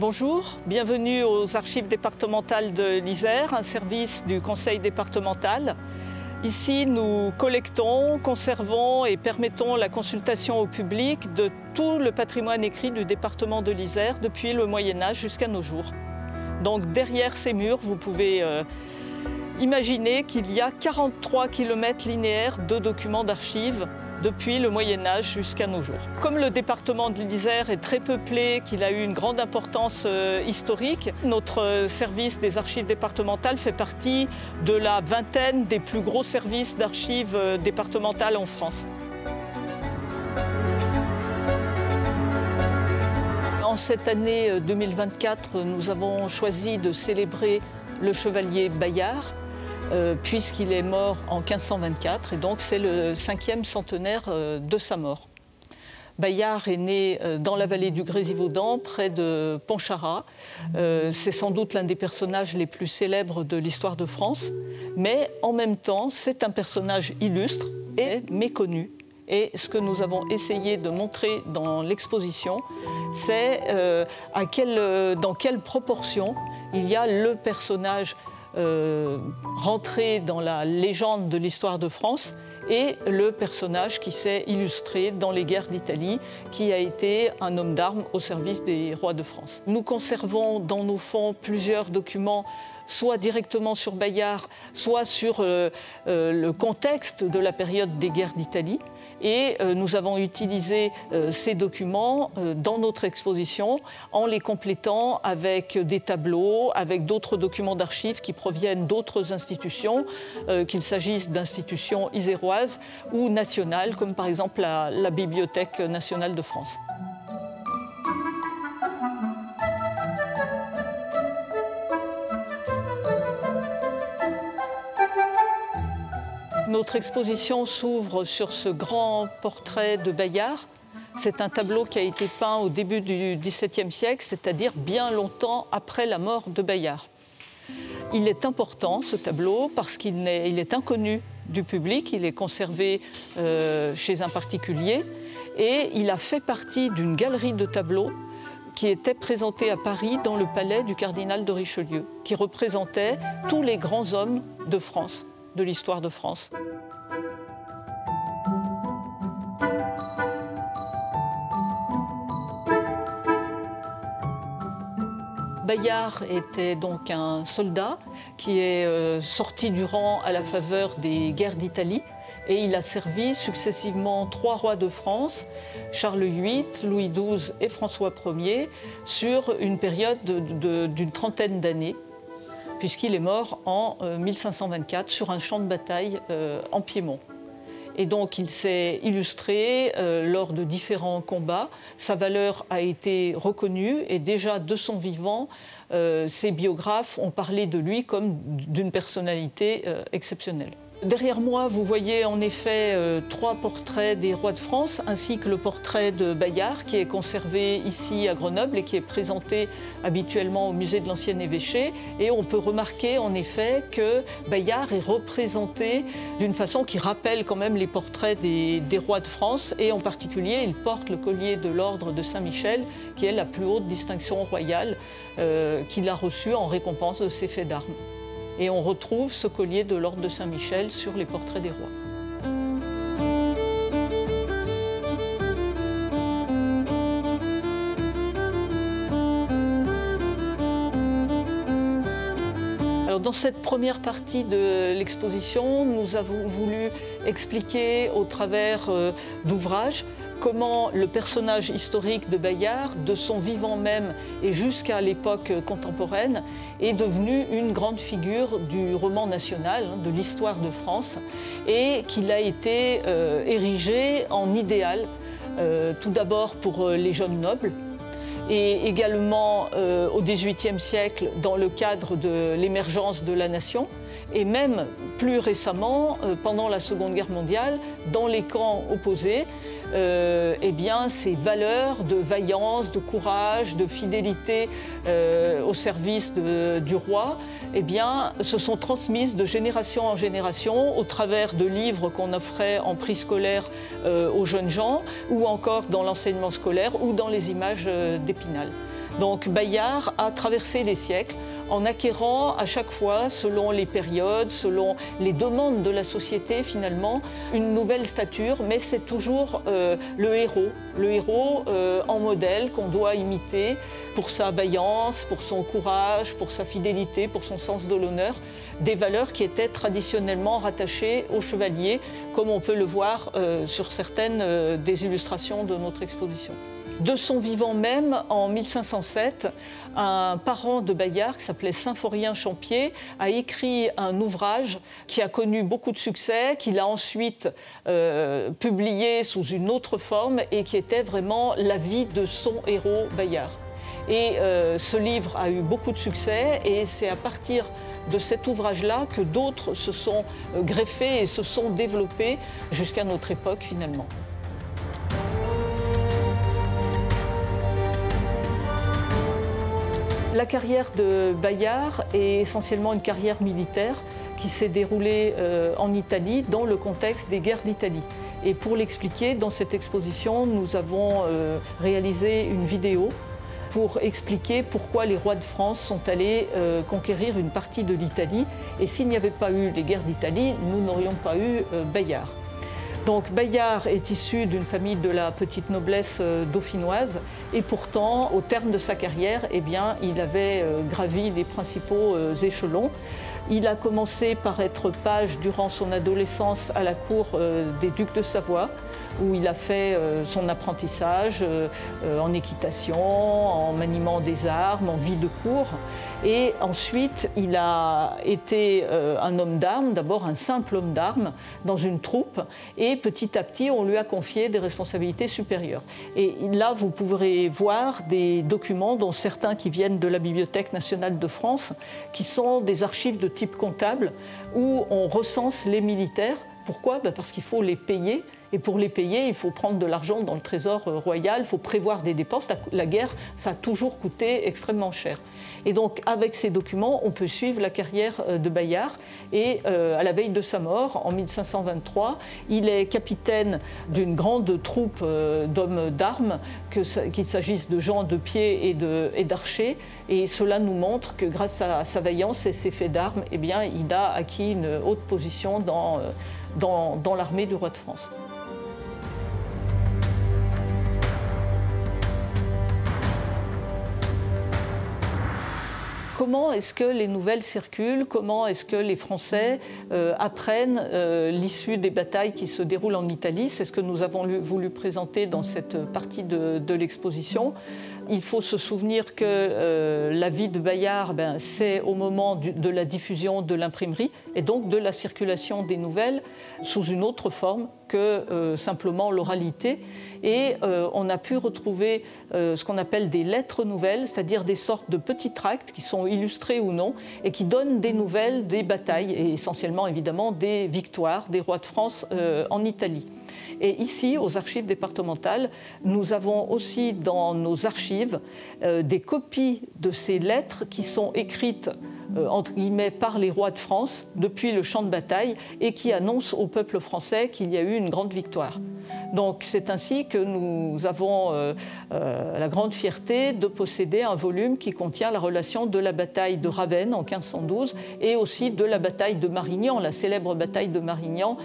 Bonjour, bienvenue aux archives départementales de l'Isère, un service du conseil départemental. Ici, nous collectons, conservons et permettons la consultation au public de tout le patrimoine écrit du département de l'Isère depuis le Moyen-Âge jusqu'à nos jours. Donc derrière ces murs, vous pouvez imaginer qu'il y a 43 km linéaires de documents d'archives depuis le Moyen-Âge jusqu'à nos jours. Comme le département de l'Isère est très peuplé, qu'il a eu une grande importance historique, notre service des archives départementales fait partie de la vingtaine des plus gros services d'archives départementales en France. En cette année 2024, nous avons choisi de célébrer le chevalier Bayard, puisqu'il est mort en 1524 et donc c'est le 5e centenaire de sa mort. Bayard est né dans la vallée du Grésivaudan, près de Pontcharrat. C'est sans doute l'un des personnages les plus célèbres de l'histoire de France, mais en même temps, c'est un personnage illustre et méconnu. Et ce que nous avons essayé de montrer dans l'exposition, c'est dans quelle proportion il y a le personnage rentré dans la légende de l'histoire de France et le personnage qui s'est illustré dans les guerres d'Italie, qui a été un homme d'armes au service des rois de France. Nous conservons dans nos fonds plusieurs documents, soit directement sur Bayard, soit sur le contexte de la période des guerres d'Italie. Et nous avons utilisé ces documents dans notre exposition en les complétant avec des tableaux, avec d'autres documents d'archives qui proviennent d'autres institutions, qu'il s'agisse d'institutions iséroises ou nationales, comme par exemple la Bibliothèque nationale de France. Notre exposition s'ouvre sur ce grand portrait de Bayard. C'est un tableau qui a été peint au début du XVIIe siècle, c'est-à-dire bien longtemps après la mort de Bayard. Il est important, ce tableau, parce qu'il est inconnu du public, il est conservé chez un particulier et il a fait partie d'une galerie de tableaux qui était présentée à Paris dans le palais du cardinal de Richelieu, qui représentait tous les grands hommes de France, de l'histoire de France. Bayard était donc un soldat qui est sorti du rang à la faveur des guerres d'Italie et il a servi successivement 3 rois de France, Charles VIII, Louis XII et François Ier, sur une période d'une trentaine d'années, puisqu'il est mort en 1524 sur un champ de bataille en Piémont. Et donc il s'est illustré lors de différents combats. Sa valeur a été reconnue et déjà de son vivant, ses biographes ont parlé de lui comme d'une personnalité exceptionnelle. Derrière moi, vous voyez en effet 3 portraits des rois de France, ainsi que le portrait de Bayard, qui est conservé ici à Grenoble et qui est présenté habituellement au musée de l'ancien évêché. Et on peut remarquer en effet que Bayard est représenté d'une façon qui rappelle quand même les portraits des rois de France. Et en particulier, il porte le collier de l'ordre de Saint-Michel, qui est la plus haute distinction royale qu'il a reçue en récompense de ses faits d'armes. Et on retrouve ce collier de l'ordre de Saint-Michel sur les portraits des rois. Alors, dans cette première partie de l'exposition, nous avons voulu expliquer au travers d'ouvrages comment le personnage historique de Bayard, de son vivant même et jusqu'à l'époque contemporaine, est devenu une grande figure du roman national, de l'histoire de France, et qu'il a été érigé en idéal, tout d'abord pour les jeunes nobles, et également au XVIIIe siècle dans le cadre de l'émergence de la nation, et même plus récemment, pendant la Seconde Guerre mondiale, dans les camps opposés, eh bien, ces valeurs de vaillance, de courage, de fidélité au service du roi, eh bien, se sont transmises de génération en génération au travers de livres qu'on offrait en prix scolaire aux jeunes gens, ou encore dans l'enseignement scolaire ou dans les images d'Épinal. Donc Bayard a traversé les siècles en acquérant à chaque fois, selon les périodes, selon les demandes de la société finalement, une nouvelle stature, mais c'est toujours le héros en modèle qu'on doit imiter pour sa vaillance, pour son courage, pour sa fidélité, pour son sens de l'honneur, des valeurs qui étaient traditionnellement rattachées aux chevaliers, comme on peut le voir sur certaines des illustrations de notre exposition. De son vivant même, en 1507, un parent de Bayard, qui s'appelait Symphorien Champier, a écrit un ouvrage qui a connu beaucoup de succès, qu'il a ensuite publié sous une autre forme et qui était vraiment la vie de son héros Bayard. Et ce livre a eu beaucoup de succès et c'est à partir de cet ouvrage-là que d'autres se sont greffés et se sont développés jusqu'à notre époque finalement. La carrière de Bayard est essentiellement une carrière militaire qui s'est déroulée en Italie dans le contexte des guerres d'Italie. Et pour l'expliquer, dans cette exposition, nous avons réalisé une vidéo pour expliquer pourquoi les rois de France sont allés conquérir une partie de l'Italie. Et s'il n'y avait pas eu les guerres d'Italie, nous n'aurions pas eu Bayard. Donc Bayard est issu d'une famille de la petite noblesse dauphinoise et pourtant, au terme de sa carrière, eh bien, il avait gravi les principaux échelons. Il a commencé par être page durant son adolescence à la cour des ducs de Savoie, où il a fait son apprentissage en équitation, en maniement des armes, en vie de cour. Et ensuite, il a été un homme d'armes, d'abord un simple homme d'armes dans une troupe, et petit à petit, on lui a confié des responsabilités supérieures. Et là, vous pourrez voir des documents, dont certains qui viennent de la Bibliothèque nationale de France, qui sont des archives de type comptable, où on recense les militaires. Pourquoi? Parce qu'il faut les payer. Et pour les payer, il faut prendre de l'argent dans le trésor royal, il faut prévoir des dépenses. La guerre, ça a toujours coûté extrêmement cher. Et donc, avec ces documents, on peut suivre la carrière de Bayard. Et à la veille de sa mort, en 1523, il est capitaine d'une grande troupe d'hommes d'armes, qu'il s'agisse de gens de pied et d'archers. Et cela nous montre que grâce à sa vaillance et ses faits d'armes, eh bien, il a acquis une haute position dans l'armée du roi de France. Comment est-ce que les nouvelles circulent? Comment est-ce que les Français apprennent l'issue des batailles qui se déroulent en Italie? C'est ce que nous avons voulu présenter dans cette partie de l'exposition. Il faut se souvenir que la vie de Bayard, c'est au moment de la diffusion de l'imprimerie et donc de la circulation des nouvelles sous une autre forme que simplement l'oralité. Et on a pu retrouver ce qu'on appelle des lettres nouvelles, c'est-à-dire des sortes de petits tracts qui sont illustrés ou non et qui donnent des nouvelles des batailles et essentiellement évidemment des victoires des rois de France en Italie. Et ici, aux archives départementales, nous avons aussi dans nos archives des copies de ces lettres qui sont écrites entre guillemets par les rois de France depuis le champ de bataille et qui annoncent au peuple français qu'il y a eu une grande victoire. Donc c'est ainsi que nous avons la grande fierté de posséder un volume qui contient la relation de la bataille de Ravenne en 1512 et aussi de la bataille de Marignan, la célèbre bataille de Marignan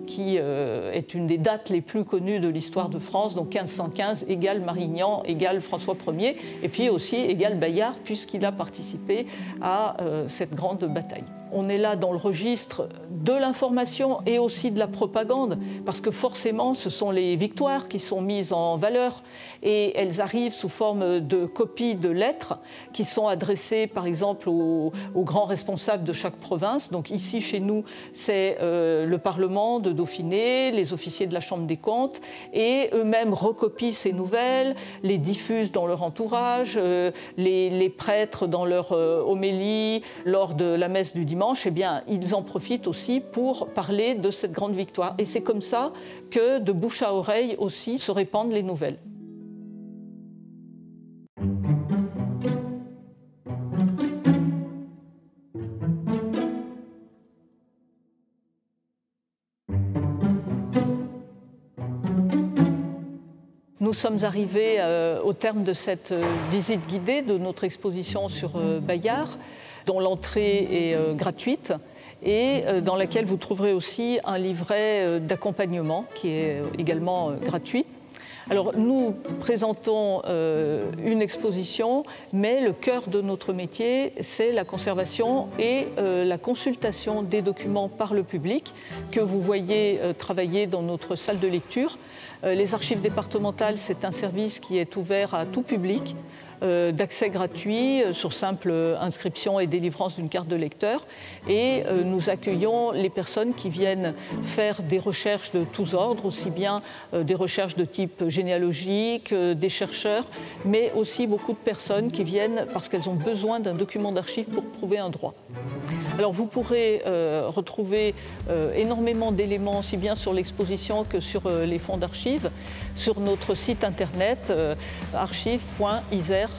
qui est une des dates les plus connues de l'histoire de France, donc 1515 égale Marignan égale François Ier et puis aussi égale Bayard puisqu'il a participé à cette grande bataille. On est là dans le registre de l'information et aussi de la propagande, parce que forcément, ce sont les victoires qui sont mises en valeur et elles arrivent sous forme de copies de lettres qui sont adressées, par exemple, aux grands responsables de chaque province. Donc ici, chez nous, c'est le Parlement de Dauphiné, les officiers de la Chambre des comptes, et eux-mêmes recopient ces nouvelles, les diffusent dans leur entourage, les prêtres dans leur homélie, lors de la messe du dimanche, eh bien, ils en profitent aussi pour parler de cette grande victoire. Et c'est comme ça que, de bouche à oreille aussi, se répandent les nouvelles. Nous sommes arrivés au terme de cette visite guidée de notre exposition sur Bayard, dont l'entrée est gratuite et dans laquelle vous trouverez aussi un livret d'accompagnement qui est également gratuit. Alors nous présentons une exposition, mais le cœur de notre métier, c'est la conservation et la consultation des documents par le public que vous voyez travailler dans notre salle de lecture. Les archives départementales, c'est un service qui est ouvert à tout public, d'accès gratuit sur simple inscription et délivrance d'une carte de lecteur. Et nous accueillons les personnes qui viennent faire des recherches de tous ordres, aussi bien des recherches de type généalogique, des chercheurs, mais aussi beaucoup de personnes qui viennent parce qu'elles ont besoin d'un document d'archives pour prouver un droit. Alors vous pourrez retrouver énormément d'éléments, aussi bien sur l'exposition que sur les fonds d'archives, sur notre site internet archives.isère.fr.